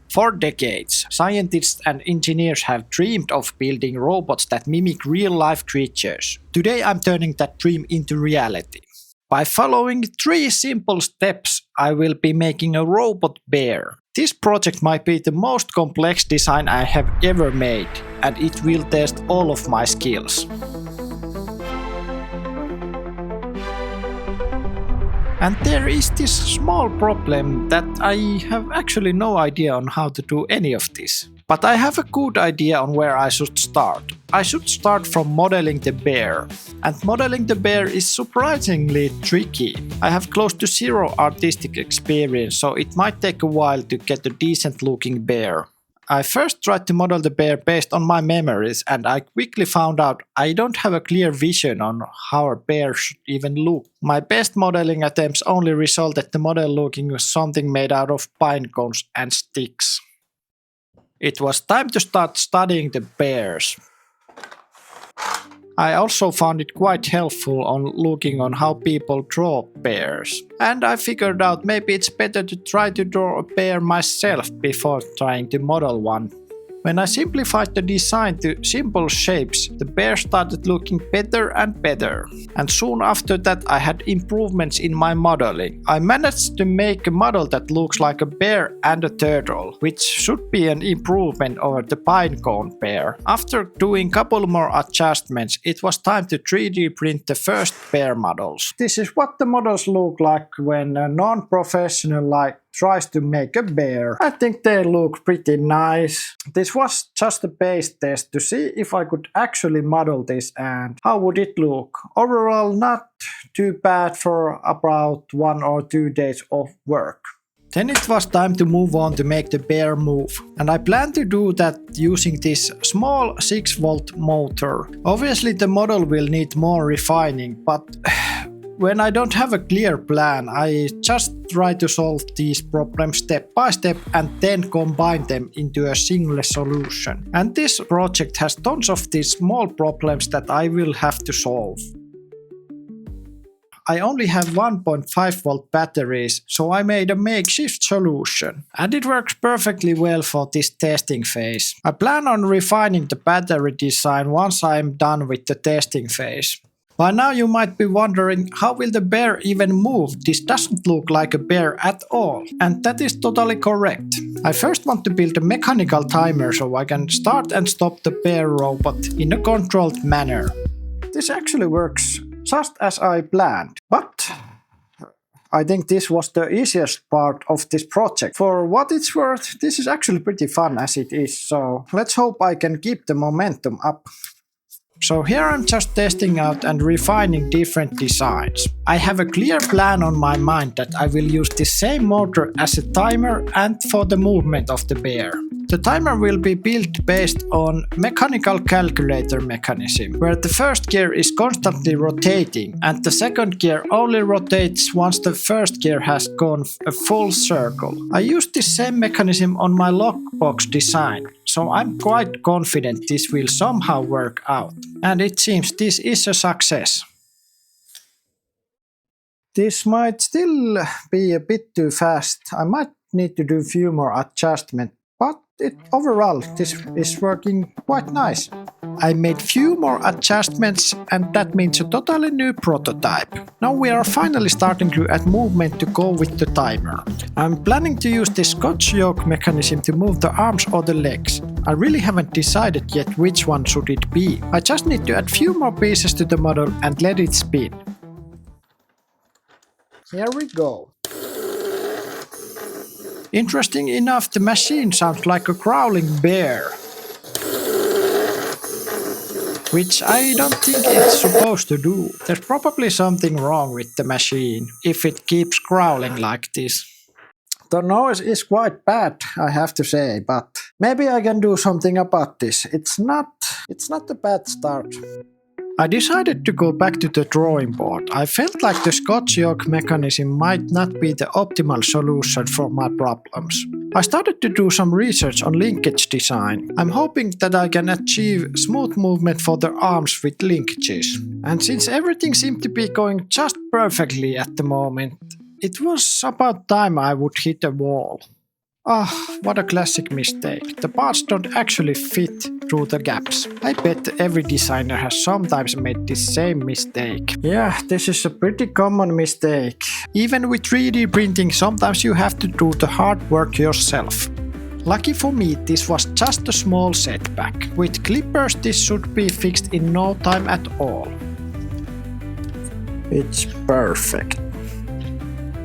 For decades, scientists and engineers have dreamed of building robots that mimic real-life creatures. Today I'm turning that dream into reality. By following 3 simple steps, I will be making a robot bear. This project might be the most complex design I have ever made, and it will test all of my skills. And there is this small problem that I have actually no idea on how to do any of this. But I have a good idea on where I should start. I should start from modeling the bear. And modeling the bear is surprisingly tricky. I have close to 0 artistic experience, so it might take a while to get a decent looking bear. I first tried to model the bear based on my memories, and I quickly found out I don't have a clear vision on how a bear should even look. My best modeling attempts only resulted in the model looking something made out of pine cones and sticks. It was time to start studying the bears. I also found it quite helpful on looking on how people draw bears. And I figured out maybe it's better to try to draw a bear myself before trying to model one. When I simplified the design to simple shapes, the bear started looking better and better. And soon after that I had improvements in my modeling. I managed to make a model that looks like a bear and a turtle, which should be an improvement over the pinecone bear. After doing a couple more adjustments, it was time to 3D print the first bear models. This is what the models look like when a non-professional tries to make a bear. I think they look pretty nice. This was just a base test to see if I could actually model this and how would it look. Overall, not too bad for about 1 or 2 days of work. Then it was time to move on to make the bear move. And I plan to do that using this small 6-volt motor. Obviously the model will need more refining, but when I don't have a clear plan, I just try to solve these problems step by step and then combine them into a single solution. And this project has tons of these small problems that I will have to solve. I only have 1.5 volt batteries, so I made a makeshift solution. And it works perfectly well for this testing phase. I plan on refining the battery design once I'm done with the testing phase. By now you might be wondering, how will the bear even move? This doesn't look like a bear at all. And that is totally correct. I first want to build a mechanical timer so I can start and stop the bear robot in a controlled manner. This actually works just as I planned. But I think this was the easiest part of this project. For what it's worth, this is actually pretty fun as it is. So let's hope I can keep the momentum up. So here I'm just testing out and refining different designs. I have a clear plan on my mind that I will use the same motor as a timer and for the movement of the bear. The timer will be built based on mechanical calculator mechanism, where the first gear is constantly rotating and the second gear only rotates once the first gear has gone a full circle. I used the same mechanism on my lockbox design, so I'm quite confident this will somehow work out. And it seems this is a success. This might still be a bit too fast. I might need to do a few more adjustments, but overall this is working quite nice. I made few more adjustments and that means a totally new prototype. Now we are finally starting to add movement to go with the timer. I'm planning to use the Scotch yoke mechanism to move the arms or the legs. I really haven't decided yet which one should it be. I just need to add few more pieces to the model and let it spin. Here we go. Interesting enough, the machine sounds like a growling bear. Which I don't think it's supposed to do. There's probably something wrong with the machine, if it keeps growling like this. The noise is quite bad, I have to say, but maybe I can do something about this. It's not a bad start. I decided to go back to the drawing board. I felt like the Scotch yoke mechanism might not be the optimal solution for my problems. I started to do some research on linkage design. I'm hoping that I can achieve smooth movement for the arms with linkages. And since everything seemed to be going just perfectly at the moment, it was about time I would hit a wall. Ah, what a classic mistake. The parts don't actually fit through the gaps. I bet every designer has sometimes made this same mistake. Yeah, this is a pretty common mistake. Even with 3D printing, sometimes you have to do the hard work yourself. Lucky for me, this was just a small setback. With clippers, this should be fixed in no time at all. It's perfect.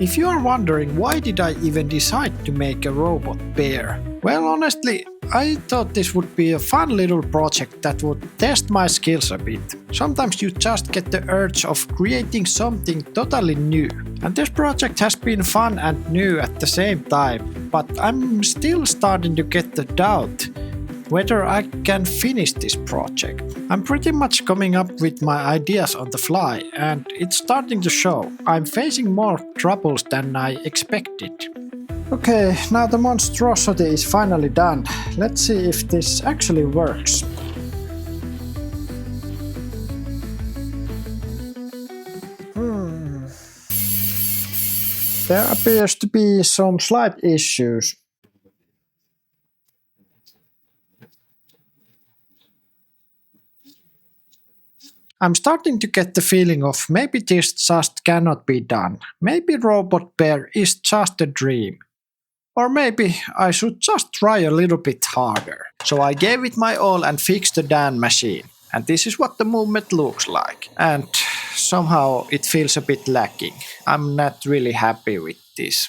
If you are wondering why did I even decide to make a robot bear, well, honestly, I thought this would be a fun little project that would test my skills a bit. Sometimes you just get the urge of creating something totally new. And this project has been fun and new at the same time, but I'm still starting to get the doubt whether I can finish this project. I'm pretty much coming up with my ideas on the fly, and it's starting to show. I'm facing more troubles than I expected. Okay, now the monstrosity is finally done. Let's see if this actually works. There appears to be some slight issues. I'm starting to get the feeling of maybe this just cannot be done. Maybe Robot Bear is just a dream. Or maybe I should just try a little bit harder. So I gave it my all and fixed the damn machine. And this is what the movement looks like. And somehow it feels a bit lacking. I'm not really happy with this.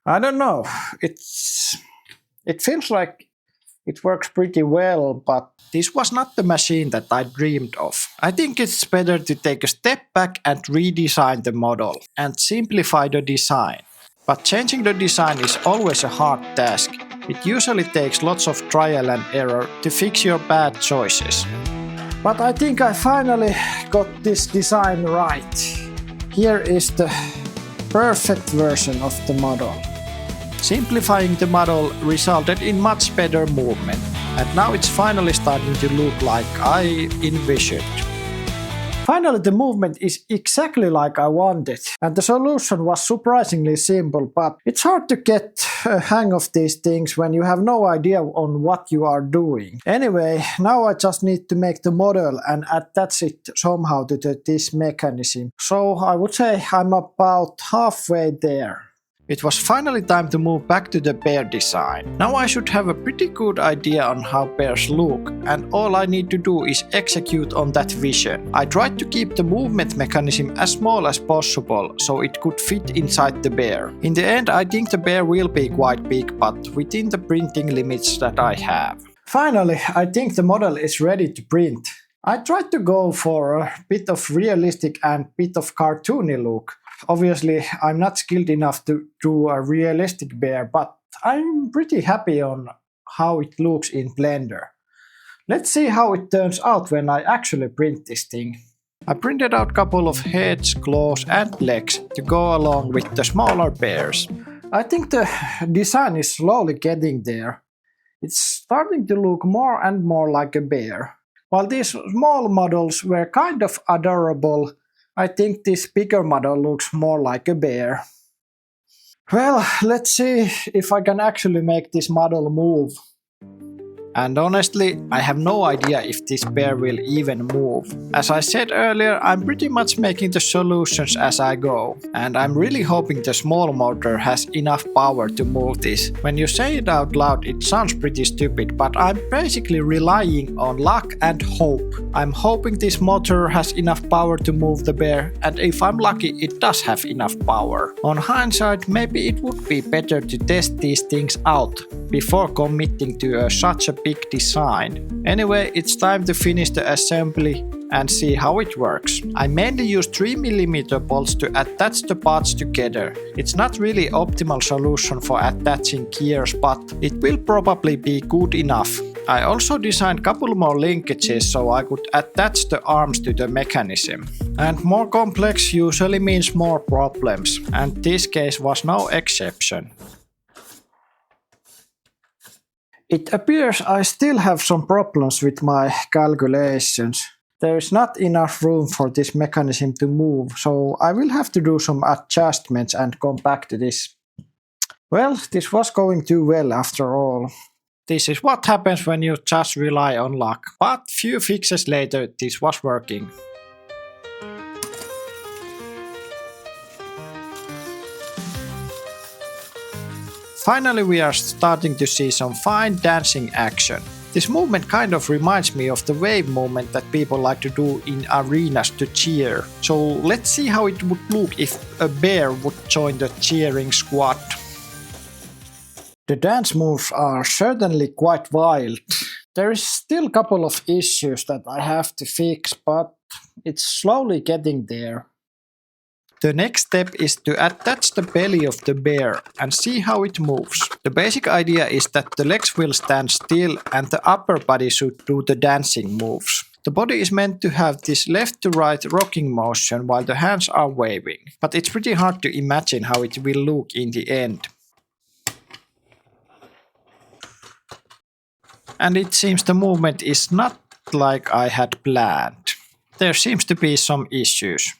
I don't know. It feels like it works pretty well, but this was not the machine that I dreamed of. I think it's better to take a step back and redesign the model and simplify the design. But changing the design is always a hard task. It usually takes lots of trial and error to fix your bad choices. But I think I finally got this design right. Here is the perfect version of the model. Simplifying the model resulted in much better movement, and now it's finally starting to look like I envisioned. Finally, the movement is exactly like I wanted, and the solution was surprisingly simple, but it's hard to get a hang of these things when you have no idea on what you are doing. Anyway, now I just need to make the model and attach it somehow to this mechanism. So I would say I'm about halfway there. It was finally time to move back to the bear design. Now I should have a pretty good idea on how bears look, and all I need to do is execute on that vision. I tried to keep the movement mechanism as small as possible so it could fit inside the bear. In the end, I think the bear will be quite big, but within the printing limits that I have. Finally, I think the model is ready to print. I tried to go for a bit of realistic and bit of cartoony look. Obviously, I'm not skilled enough to do a realistic bear, but I'm pretty happy on how it looks in Blender. Let's see how it turns out when I actually print this thing. I printed out a couple of heads, claws and legs to go along with the smaller bears. I think the design is slowly getting there. It's starting to look more and more like a bear. While these small models were kind of adorable, I think this bigger model looks more like a bear. Well, let's see if I can actually make this model move. And honestly, I have no idea if this bear will even move. As I said earlier, I'm pretty much making the solutions as I go. And I'm really hoping the small motor has enough power to move this. When you say it out loud, it sounds pretty stupid, but I'm basically relying on luck and hope. I'm hoping this motor has enough power to move the bear, and if I'm lucky, it does have enough power. On hindsight, maybe it would be better to test these things out before committing to such a big design. Anyway, it's time to finish the assembly and see how it works. I mainly use 3mm bolts to attach the parts together. It's not really optimal solution for attaching gears, but it will probably be good enough. I also designed a couple more linkages so I could attach the arms to the mechanism. And more complex usually means more problems, and this case was no exception. It appears I still have some problems with my calculations. There is not enough room for this mechanism to move, so I will have to do some adjustments and come back to this. Well, this was going too well after all. This is what happens when you just rely on luck. But few fixes later, this was working. Finally, we are starting to see some fine dancing action. This movement kind of reminds me of the wave movement that people like to do in arenas to cheer. So let's see how it would look if a bear would join the cheering squad. The dance moves are certainly quite wild. There is still a couple of issues that I have to fix, but it's slowly getting there. The next step is to attach the belly of the bear and see how it moves. The basic idea is that the legs will stand still and the upper body should do the dancing moves. The body is meant to have this left to right rocking motion while the hands are waving, but it's pretty hard to imagine how it will look in the end. And it seems the movement is not like I had planned. There seems to be some issues.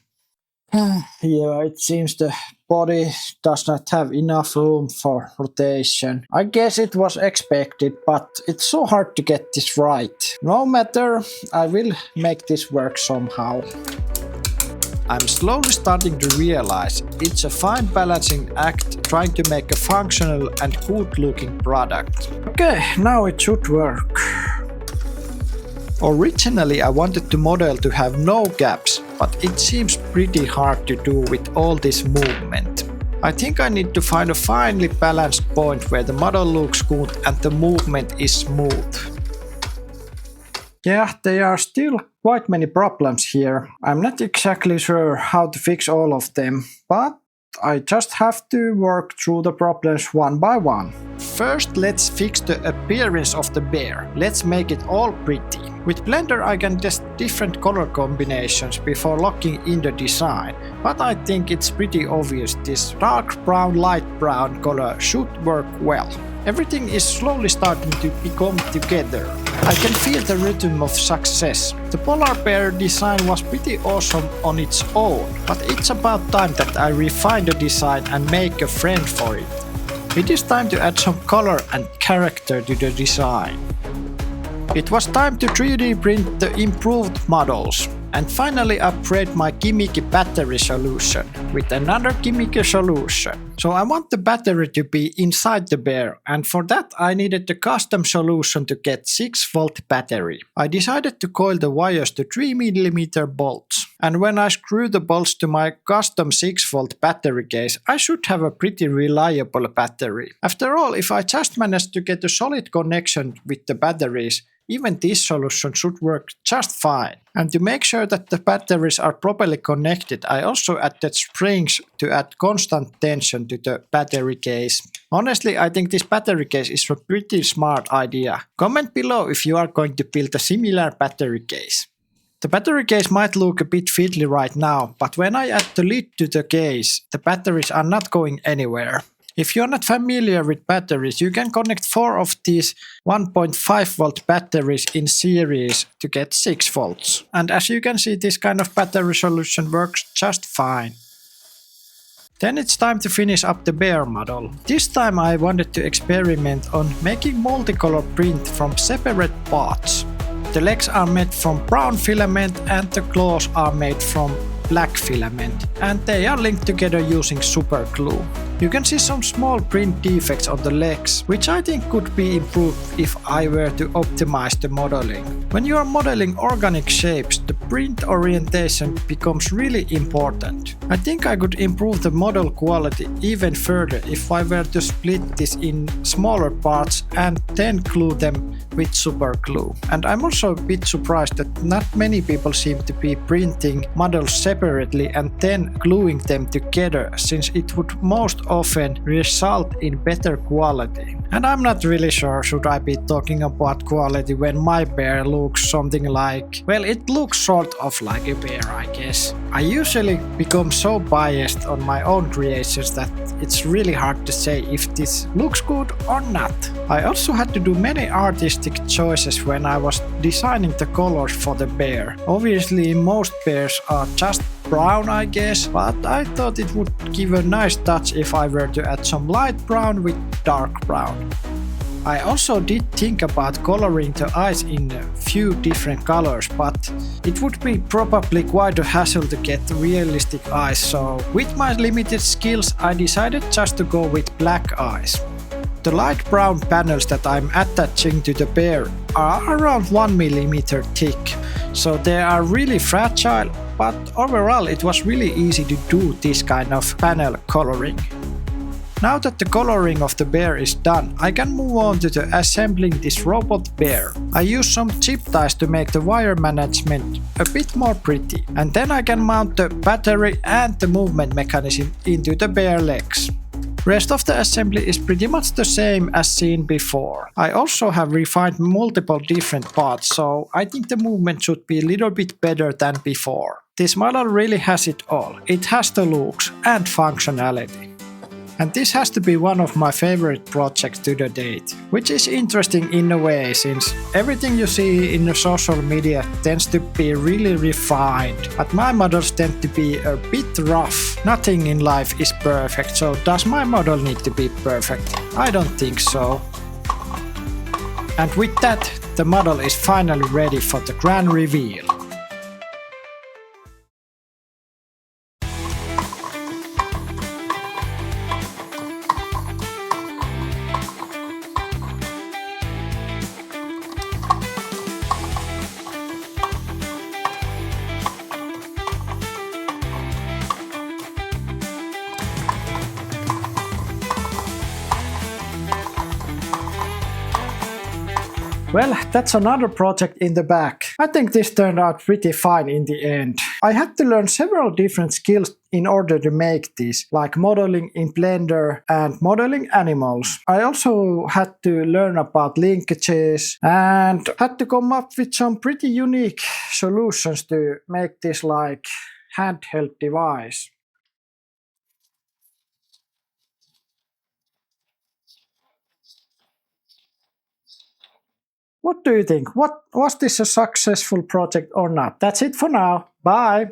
Yeah, it seems the body does not have enough room for rotation. I guess it was expected, but it's so hard to get this right. No matter, I will make this work somehow. I'm slowly starting to realize it's a fine balancing act trying to make a functional and good looking product. Okay, now it should work. Originally I wanted the model to have no gaps, but it seems pretty hard to do with all this movement. I think I need to find a finely balanced point where the model looks good and the movement is smooth. Yeah, there are still quite many problems here. I'm not exactly sure how to fix all of them, but I just have to work through the problems one by one. First, let's fix the appearance of the bear. Let's make it all pretty. With Blender I can test different color combinations before locking in the design, but I think it's pretty obvious this dark brown, light brown color should work well. Everything is slowly starting to become together. I can feel the rhythm of success. The polar bear design was pretty awesome on its own, but it's about time that I refine the design and make a frame for it. It is time to add some color and character to the design. It was time to 3D print the improved models and finally upgrade my gimmicky battery solution with another gimmicky solution. So I want the battery to be inside the bear, and for that I needed the custom solution to get 6V battery. I decided to coil the wires to 3mm bolts, and when I screw the bolts to my custom 6V battery case, I should have a pretty reliable battery. After all, if I just manage to get a solid connection with the batteries, even this solution should work just fine. And to make sure that the batteries are properly connected, I also added springs to add constant tension to the battery case. Honestly, I think this battery case is a pretty smart idea. Comment below if you are going to build a similar battery case. The battery case might look a bit fiddly right now, but when I add the lid to the case, the batteries are not going anywhere. If you're not familiar with batteries, you can connect 4 of these 1.5V batteries in series to get 6V. And as you can see, this kind of battery solution works just fine. Then it's time to finish up the bear model. This time I wanted to experiment on making multicolor print from separate parts. The legs are made from brown filament and the claws are made from black filament, and they are linked together using super glue. You can see some small print defects on the legs, which I think could be improved if I were to optimize the modeling. When you are modeling organic shapes, the print orientation becomes really important. I think I could improve the model quality even further if I were to split this in smaller parts and then glue them with super glue. And I'm also a bit surprised that not many people seem to be printing models separately and then gluing them together, since it would most often result in better quality. And I'm not really sure should I be talking about quality when my bear looks something like, well, it looks sort of like a bear, I guess. I usually become so biased on my own creations that it's really hard to say if this looks good or not. I also had to do many artistic choices when I was designing the colors for the bear. Obviously most bears are just brown, I guess, but I thought it would give a nice touch if I were to add some light brown with dark brown. I also did think about coloring the eyes in a few different colors, but it would be probably quite a hassle to get realistic eyes, so with my limited skills I decided just to go with black eyes. The light brown panels that I'm attaching to the bear are around 1 mm thick, so they are really fragile, but overall it was really easy to do this kind of panel coloring. Now that the coloring of the bear is done, I can move on to the assembling this robot bear. I use some zip ties to make the wire management a bit more pretty, and then I can mount the battery and the movement mechanism into the bear legs. Rest of the assembly is pretty much the same as seen before. I also have refined multiple different parts, so I think the movement should be a little bit better than before. This model really has it all. It has the looks and functionality. And this has to be one of my favorite projects to the date, which is interesting in a way since everything you see in the social media tends to be really refined, but my models tend to be a bit rough. Nothing in life is perfect, so does my model need to be perfect? I don't think so. And with that, the model is finally ready for the grand reveal. Well, that's another project in the back. I think this turned out pretty fine in the end. I had to learn several different skills in order to make this, like modeling in Blender and modeling animals. I also had to learn about linkages and had to come up with some pretty unique solutions to make this like handheld device. What do you think? Was this a successful project or not? That's it for now. Bye!